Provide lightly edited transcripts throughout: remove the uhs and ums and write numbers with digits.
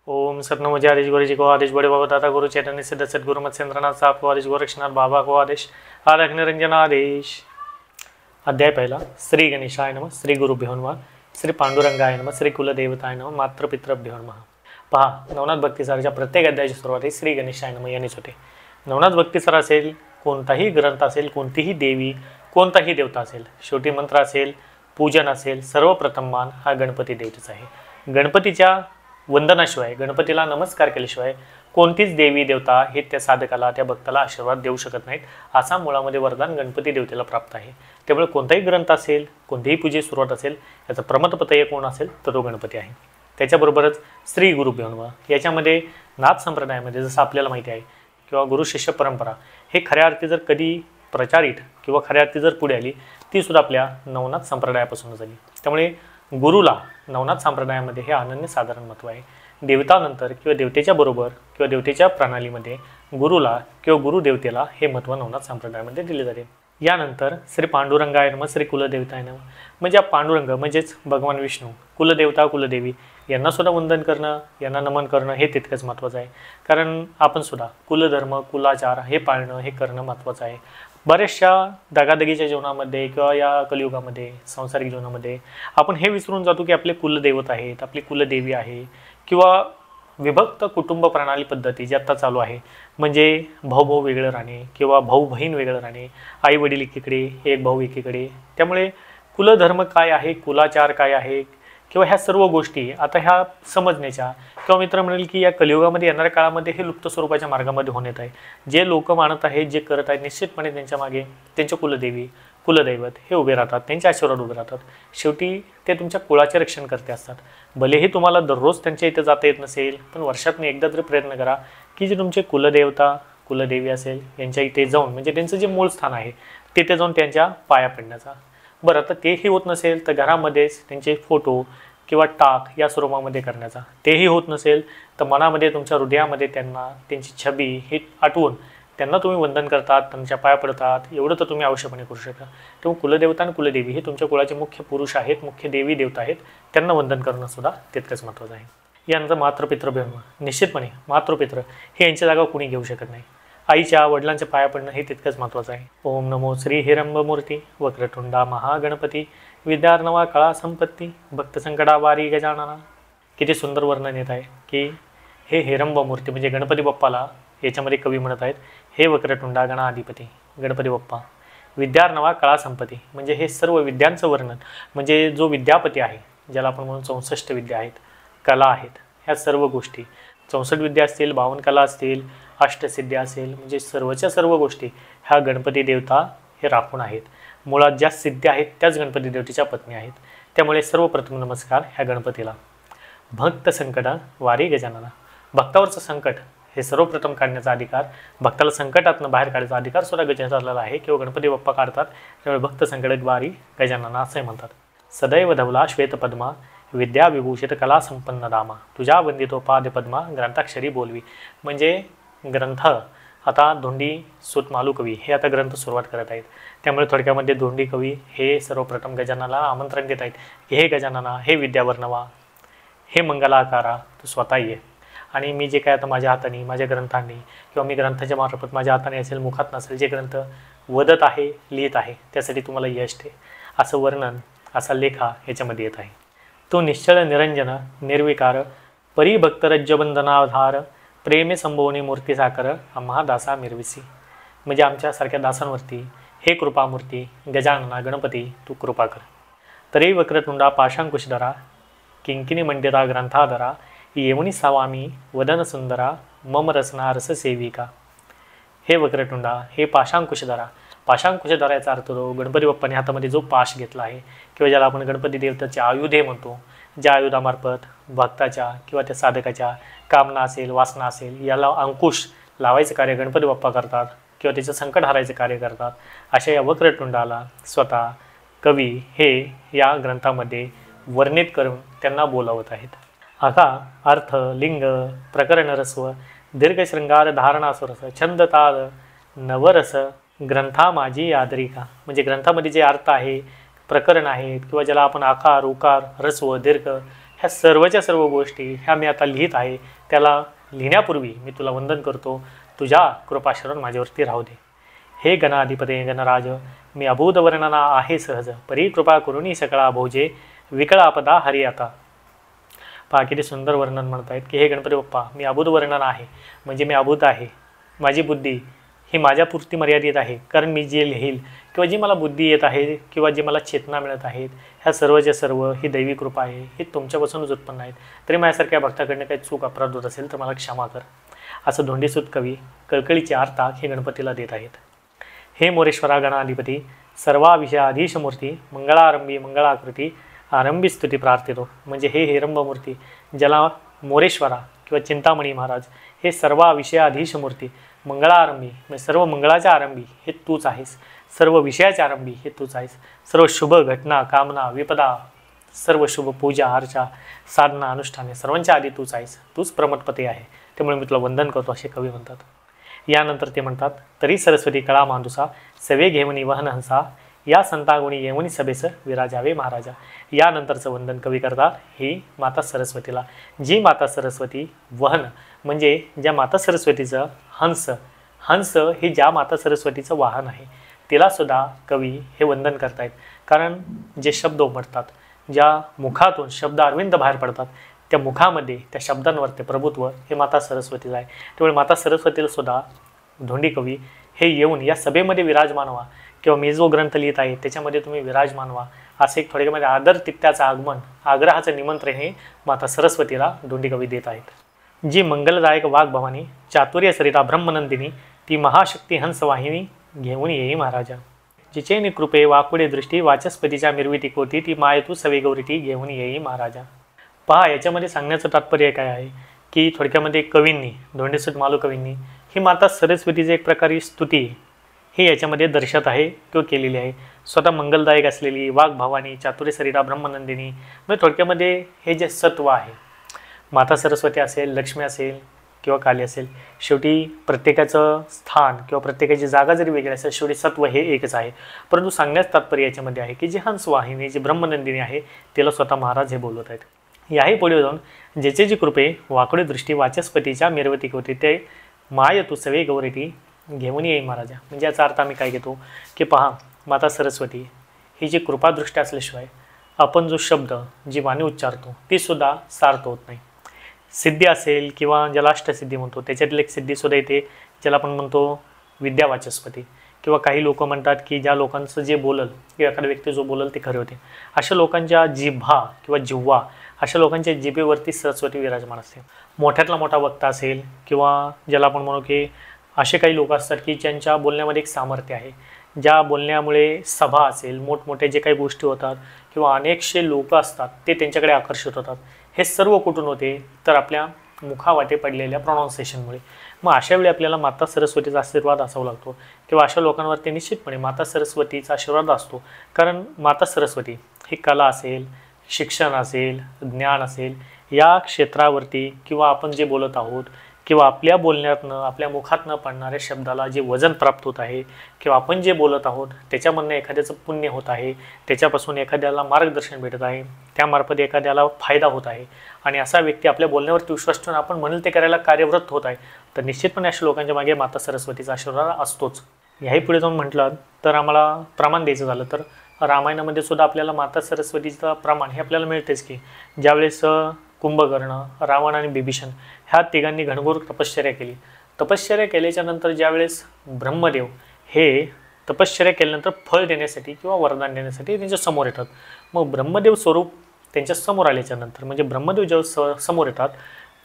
ओम सतनमो आदेश गुरु जी को आदेश बड़े बाबा दादा गुरु चैतन्य सिद्ध सदगुरु मत्स्येंद्रनाथ साहब को आदेश गोरक्षनाथ बाबा को आदेश आरक निरंजन आदेश। अध्याय पहिला। श्री गणेशाय नमः, श्री गुरुभ्यो नमः, श्री पांडुरंगाय नमः, श्री कुलदेवताय नमः, मातृपितृभ्यो नमः। पहा, नवनाथ भक्तिसाराच्या प्रत्येक अध्यायाची सुरुवात ही श्री गणेशाय नमः यांनीच होते। नवनाथ भक्तिसार असेल, कोणताही ग्रंथ असेल, कोणतीही देवी, कोणताही देवता असेल, शेवटी मंत्र असेल, पूजन असेल, सर्वप्रथम मान हा गणपती देवतेचा आहे। गणपतीच्या वंदनाशिवाय, गणपतीला नमस्कार केल्याशिवाय कोणतीच देवी देवता हे त्या साधकाला, त्या भक्ताला आशीर्वाद देऊ शकत नाहीत। असा मुळामध्ये वरदान गणपती देवतेला प्राप्त आहे। त्यामुळे कोणताही ग्रंथ असेल, कोणतीही पूजेची सुरुवात असेल, याचा प्रमतपतय कोण असेल तर तो गणपती आहे। त्याच्याबरोबरच श्री गुरुभ्यो नमः याच्यामध्ये नाथ संप्रदायामध्ये जसं आपल्याला माहिती आहे किंवा गुरु शिष्य परंपरा हे खऱ्या अर्थी जर कधी प्रचारित किंवा खऱ्या अर्थी जर पुढे आली, ती सुद्धा आपल्या नवनाथ संप्रदायापासूनच आली। त्यामुळे गुरुला नवनाथ संप्रदायामध्ये हे अनन्यसाधारण महत्त्व आहे। देवतानंतर किंवा देवतेच्या बरोबर किंवा देवतेच्या प्रणालीमध्ये गुरुला किंवा गुरुदेवतेला हे महत्त्व नवनाथ संप्रदायामध्ये दिले जाते। यानंतर श्री पांडुरंगाय नमः, श्री कुलदेवताय नमः म्हणजे पांडुरंग म्हणजेच भगवान विष्णू, कुलदेवता कुलदेवी यांना सुद्धा वंदन करणं, यांना नमन करणं हे तितकंच महत्त्वाचं आहे। कारण आपण सुद्धा कुलधर्म कुलाचार हे पाळणं हे करणं महत्त्वाचं आहे। बऱ्याचशा दगादगीच्या जीवनामध्ये किंवा या कलियुगामध्ये सांसारिक जीवनामध्ये आपण हे विसरून जातो की आपले कुलदैवत आहेत, आपली कुलदेवी आहे किंवा विभक्त कुटुंब प्रणाली पद्धती जी आत्ता चालू आहे, म्हणजे भाऊ भाऊ वेगळं राहणे किंवा भाऊ बहीण वेगळं राहणे, आई वडील एकीकडे, एक भाऊ एकीकडे। त्यामुळे कुलधर्म काय आहे, कुलाचार काय आहे किंवा ह्या सर्व गोष्टी आता ह्या समजण्याच्या किंवा मित्र म्हणेल की या कलियुगामध्ये येणाऱ्या काळामध्ये हे लुप्त स्वरूपाच्या मार्गामध्ये होण्यात आहे। जे लोक मानत आहेत, जे करत आहेत, निश्चितपणे त्यांच्या मागे त्यांच्या कुलदेवी कुलदैवत हे उभे राहतात, त्यांचे आशीर्वाद उभे राहतात। शेवटी ते तुमच्या कुळाचे रक्षण करते असतात। भलेही तुम्हाला दररोज त्यांच्या इथे जाता येत नसेल, पण वर्षातून एकदा तरी प्रयत्न करा की जे तुमचे कुलदेवता कुलदेवी असेल यांच्या इथे जाऊन, म्हणजे त्यांचं जे मूळ स्थान आहे तिथे जाऊन त्यांच्या पाया पडण्याचा। बरं, तर तेही होत नसेल तर घरामध्येच त्यांचे फोटो किंवा टाक या स्वरूपामध्ये करण्याचा। तेही होत नसेल तर मनामध्ये तुमच्या हृदयामध्ये त्यांना त्यांची छबी ही आठवून त्यांना तुम्ही वंदन करतात, त्यांच्या पाया पडतात, एवढं तर तुम्ही अवश्यपणे करू शकता। तेव्हा कुलदेवता आणि कुलदेवी हे तुमच्या कुळाचे मुख्य पुरुष आहेत, मुख्य देवी देवता आहेत, त्यांना वंदन करणं सुद्धा तितकंच महत्त्वाचं आहे। यानंतर मातृपितृभ्यो नमः, निश्चितपणे मातृपितृ हे यांच्या जागा कुणी घेऊ शकत नाही। आईच्या वडिलांच्या पाया पडणं हे तितकंच महत्त्वाचं आहे। ओम नमो श्री हिरंबमूर्ती वक्रतुंडा महागणपती विद्यार्णवा कळा संपत्ती भक्त संकटा वारी गजानना। किती सुंदर वर्णन येत आहे की हे हिरंबमूर्ती म्हणजे गणपती बाप्पाला याच्यामध्ये कवी म्हणत आहेत, हे वक्रतुंडा गणाधिपती गणपती बाप्पा, विद्यार्णवा कळा संपत्ती म्हणजे हे सर्व विद्यांचं वर्णन, म्हणजे जो विद्यापती आहे, ज्याला आपण म्हणून 64 विद्या आहेत, कला आहेत, ह्या सर्व गोष्टी 64 विद्या असतील, 52 कला असतील, अष्टसिद्ध्या असेल, म्हणजे सर्वच्या सर्व गोष्टी ह्या गणपती देवता हे राखून आहेत। मुळात ज्या सिद्ध्या आहेत त्याच गणपती देवतेच्या पत्नी आहेत। त्यामुळे सर्वप्रथम नमस्कार ह्या गणपतीला। भक्त संकट वारी गजानना, भक्तावरचं संकट हे सर्वप्रथम काढण्याचा अधिकार, भक्ताला संकटातून बाहेर काढण्याचा अधिकार सुद्धा गजाननाला आहे किंवा गणपती बाप्पा काढतात। त्यामुळे भक्त संकट वारी गजानना असे म्हणतात। सदैव धवला श्वेतपद्मा विद्या विभूषित कला संपन्न दामा, तुझ्या वंदितो पादपद्मा ग्रंथाक्षरी बोलवी म्हणजे ग्रंथ आता धोंडी सूत मालू कवी हे आता ग्रंथ सुरुवात करत आहेत। त्यामुळे थोडक्यामध्ये धोंडी कवी हे सर्वप्रथम गजाननाला आमंत्रण देत आहेत की हे गजानना, हे विद्यावर्णवा, हे मंगलाकारा, तू स्वतः ये आणि मी जे काय आता माझ्या हाताने, माझ्या ग्रंथांनी किंवा मी ग्रंथाच्या मार्फत माझ्या हाताने असेल, मुखात नसेल, जे ग्रंथ वदत आहे, लिहित आहे, त्यासाठी तुम्हाला यश दे, असं वर्णन, असा लेखा याच्यामध्ये येत आहे। तो निश्चळ निरंजन निर्विकार परिभक्तरज्जबंधनाधार प्रेमे संभवनी मूर्ती साकर आम्हा दासा मिरविसी म्हणजे आमच्यासारख्या दासांवरती हे कृपामूर्ती गजानना गणपती तू कृपा कर। तरी वक्रतुंडा पाशांकुशधरा किंकिनी मंडिता ग्रंथाधरा येवणी सावामी वदन सुंदरा मम रसना रस सेविका। हे वक्रतुंडा, हे पाशांकुशधरा, पाशांकुशधरा याचा अर्थ तो गणपती बाप्पाने हातामध्ये जो पाश घेतला आहे किंवा ज्याला आपण गणपती देवताचे आयुधे म्हणतो, ज्या आयुधामार्फत भक्ताच्या किंवा त्या साधकाच्या कामना असेल, वासना असेल, याला अंकुश लावायचं कार्य गणपती बाप्पा करतात किंवा त्याचं संकट हरायचं कार्य करतात। अशा या वक्रतुंडाला स्वतः कवी हे या ग्रंथामध्ये वर्णित करून त्यांना बोलावत आहेत। आका अर्थ लिंग प्रकरण रस्व दीर्घ शृंगार धारणासुरस छंद ताल नवरस ग्रंथा माझी आदरिका म्हणजे ग्रंथामध्ये जे अर्थ आहे, प्रकरण आहेत किंवा ज्याला आपण आकार उकार रस्व दीर्घ ह्या सर्वच्या सर्व गोष्टी ह्या मी आता लिहित आहे, त्याला लिहिण्यापूर्वी मी तुला वंदन करतो, तुझ्या कृपाशरण माझ्यावरती राहू दे. हे गणाधिपते गणराज, मी अभूत वर्णना आहे सहज, परी कृपा करुणी सकळा भोजे, विकळ आपदा हरी आता. पहा किती सुंदर वर्णन म्हणतायत की हे गणपती बाप्पा, मी अभूत वर्णन आहे, म्हणजे मी अभूत आहे. माझी बुद्धी ही माझ्यापुरती मर्यादित आहे, कारण मी जे लिहील किंवा जी मला बुद्धी येत आहे किंवा जे मला चेतना मिळत आहेत, ह्या सर्वच्या सर्व ही दैवी कृपा आहे, ही तुमच्यापासूनच उत्पन्न आहेत. तरी माझ्यासारख्या भक्ताकडनं काही चूक अपराध होत असेल तर मला क्षमा कर, असं धोंडीसूत कवी कळकळीचे आर्ता हे गणपतीला देत आहेत. हे मोरेश्वरा गणाधिपती, सर्वा विषयाधीश मूर्ती, मंगळारंभी मंगळाकृती, आरंभी स्तुती प्रार्थितो. म्हणजे हे हिरंबमूर्ती, ज्याला मोरेश्वरा किंवा चिंतामणी महाराज, हे सर्व विषयाधीश मूर्ती, मंगळारंभी म्हणजे सर्व मंगळाच्या आरंभी हे तूच आहेस, सर्व विषयाच्या आरंभी हे तूच आहेस, सर्व शुभ घटना कामना विपदा, सर्व शुभ पूजा अर्चा साधना अनुष्ठाने सर्वांच्या आधी तूच आहेस, तूच प्रमतपती आहे, त्यामुळे मी तुला वंदन करतो असे कवी म्हणतात. यानंतर ते म्हणतात, तरी सरस्वती कळा मांडुसा, सवे घेवनी वहन हंसा, या संतागुणी येवनी सभेस विराजावे महाराजा. यानंतरचं वंदन कवी करतात ही माता सरस्वतीला, जी माता सरस्वती वहन म्हणजे ज्या माता सरस्वतीचं हंस, हंस ही ज्या माता सरस्वतीचं वाहन आहे, तिला सुद्धा कवी हे वंदन करतायत. कारण जे शब्द उमटतात, ज्या मुखातून शब्द अरविंद बाहेर पडतात, त्या मुखामध्ये त्या शब्दांवर ते प्रभुत्व हे माता सरस्वतीला आहे. त्यामुळे माता सरस्वतीला सुद्धा धोंडी कवी हे येऊन या सभेमध्ये विराजमान व्हा, किंवा मी जो ग्रंथ लिहित आहे त्याच्यामध्ये तुम्ही विराजमान व्हा, असे एक थोडक्यामध्ये आदर तित्याचं आगमन, आग्रहाचं निमंत्रण हे माता सरस्वतीला धोंडी कवी देत आहेत. जी मंगलदायक वाघ भवानी, चातुर्य सरिता ब्रह्मनंदिनी, ती महाशक्ती हंसवाहिनी घेऊन येई महाराजा. जिचे कृपे वाकुडे दृष्टी, वाचस्पतीच्या मिरविती कोती, ती माय तू सवे गौरीती घेऊन येई महाराजा. पहा, याच्यामध्ये सांगण्याचं तात्पर्य काय आहे की थोडक्यामध्ये कवींनी, धोंडीसूत मालू कवींनी ही माता सरस्वतीची एक प्रकारे स्तुती हे याच्यामध्ये दर्शत आहे किंवा केलेली आहे. स्वतः मंगलदायक असलेली वाघ भवानी, चातुर्य सरिता ब्रह्मनंदिनी, म्हणजे थोडक्यामध्ये हे जे सत्व आहे, माता सरस्वती असेल, लक्ष्मी असेल किंवा काली असेल, शेवटी प्रत्येकाचं स्थान किंवा प्रत्येकाची जागा जरी वेगळी असेल, शेवटी सत्व हे एकच आहे. परंतु सांगण्याचं तात्पर्य याच्यामध्ये आहे की जी हंसवाहिनी, जी ब्रह्मनंदिनी आहे, तिला स्वतः महाराज हे बोलवत आहेत. याही पुढे जाऊन ज्याचे जी कृपे वाकडे दृष्टी, वाचस्पतीच्या मिरवती होती, ते माय तू सवे गौरीती घेऊन येई महाराजा. म्हणजे याचा अर्थ आम्ही काय घेतो की पहा, माता सरस्वती ही जी कृपादृष्टी असल्याशिवाय आपण जो शब्द, जी वाणी उच्चारतो ती सुद्धा सार्थ होत नाही. सिद्धी असेल किंवा ज्याला अष्टसिद्धी म्हणतो त्याच्यातील एक सिद्धीसुद्धा येते, ज्याला आपण म्हणतो विद्यावाचस्पती, किंवा काही लोक म्हणतात की ज्या लोकांचं जे बोलल किंवा एखादा व्यक्ती जो बोलल ते खरे होते, अशा लोकांच्या जिव्हा किंवा जिव्हा, अशा लोकांच्या जिभेवरती सरस्वती विराजमान असते. मोठ्यातला मोठा वक्ता असेल किंवा ज्याला आपण म्हणू की असे काही लोक असतात की ज्यांच्या बोलण्यामध्ये एक सामर्थ्य आहे, ज्या बोलण्यामुळे सभा असेल, मोठमोठे जे काही गोष्टी होतात किंवा अनेकशे लोक असतात ते त्यांच्याकडे आकर्षित होतात. हे सर्व कुठून होते तर आपल्या मुखावाटे पडलेल्या प्रोनाऊन्सिएशनमुळे. मग अशा वेळी आपल्याला माता सरस्वतीचा आशीर्वाद असावा लागतो किंवा अशा लोकांवरती निश्चितपणे माता सरस्वतीचा आशीर्वाद असतो. कारण माता सरस्वती ही कला असेल, शिक्षण असेल, ज्ञान असेल, या क्षेत्रावरती किंवा आपण जे बोलत आहोत किंवा आपल्या बोलण्यातनं, आपल्या मुखातनं पडणाऱ्या शब्दाला जे वजन प्राप्त होत आहे किंवा आपण जे बोलत आहोत त्याच्यामधनं एखाद्याचं पुण्य होत आहे, त्याच्यापासून एखाद्याला मार्गदर्शन भेटत आहे, त्यामार्फत एखाद्याला फायदा होत आहे आणि असा व्यक्ती आपल्या बोलण्यावरती विश्वास ठेवून आपण म्हणेल ते करायला कार्यरत होत आहे, तर निश्चितपणे अशा लोकांच्या मागे माता सरस्वतीचा आशीर्वाद असतोच. याही पुढे जाऊन म्हटलं तर आम्हाला प्रमाण द्यायचं झालं तर रामायणामध्ये सुद्धा आपल्याला माता सरस्वतीचं प्रमाण हे आपल्याला मिळतेच की ज्यावेळेस कुंभकर्ण, रावण आणि बिभीषण ह्या तिघांनी घनघोर तपश्चर्या केली. तपश्चर्या केल्याच्या नंतर ज्यावेळेस ब्रह्मदेव हे तपश्चर्या केल्यानंतर फळ देण्यासाठी किंवा वरदान देण्यासाठी त्यांच्या समोर येतात. मग ब्रह्मदेव स्वरूप त्यांच्या समोर आल्याच्या नंतर म्हणजे ब्रह्मदेव जेव्हा समोर येतात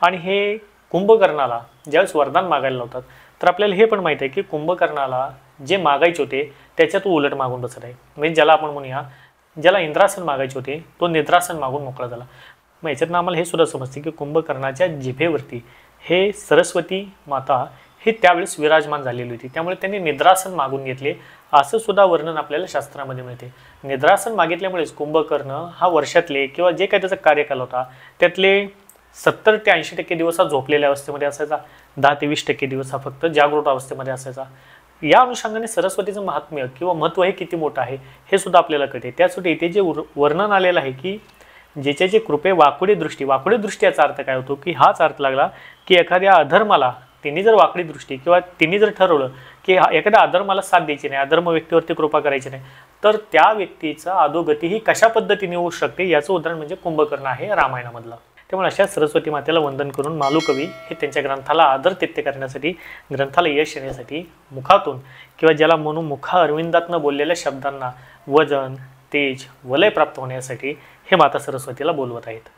आणि हे कुंभकर्णाला ज्यावेळेस वरदान मागायला लावतात, तर आपल्याला हे पण माहीत आहे की कुंभकर्णाला जे मागायचे होते त्याच्यात तो उलट मागून बसत आहे. म्हणजे ज्याला आपण म्हणूया, ज्याला इंद्रासन मागायचे होते तो निद्रासन मागून मोकळा झाला. मग याच्यातनं आम्हाला हे सुद्धा समजते की कुंभकर्णाच्या जिभेवरती हे सरस्वती माता ही त्यावेळेस विराजमान झालेली होती, त्यामुळे त्यांनी निद्रासन मागून घेतले असं सुद्धा वर्णन आपल्याला शास्त्रामध्ये मिळते. निद्रासन मागितल्यामुळेच कुंभकर्ण हा वर्षातले किंवा जे काही त्याचा कार्यकाल होता त्यातले 70 ते 80% दिवस हा झोपलेल्या अवस्थेमध्ये असायचा, 10 ते 20% दिवस हा फक्त जागृत अवस्थेमध्ये असायचा. या अनुषंगाने सरस्वतीचं महात्म्य किंवा महत्त्व हे किती मोठं आहे हे सुद्धा आपल्याला कळते. त्यासाठी इथे जे वर्णन आलेलं आहे की ज्याच्याची कृपे वाकुडी दृष्टी याचा अर्थ काय होतो की हाच अर्थ लागला की एखाद्या अधर्माला तिने जर वाकडी दृष्टी किंवा तिने जर ठरवलं की एखाद्या अधर्माला साथ द्यायची नाही, अधर्म व्यक्तीवरती कृपा करायची नाही, तर त्या व्यक्तीचा अधोगती ही कशा पद्धतीने होऊ शकते याचं उदाहरण म्हणजे कुंभकर्ण आहे रामायणामधलं. त्यामुळे अशा सरस्वती मातेला वंदन करून मालुकवी हे त्यांच्या ग्रंथाला आदर-तिथ्य करण्यासाठी, ग्रंथाला यश येण्यासाठी मुखातून किंवा ज्याला म्हणून मुखा अरविंदातनं बोललेल्या शब्दांना वजन, तेज, वलय प्राप्त होण्यासाठी हे माता सरस्वतीला बोलवत आहेत.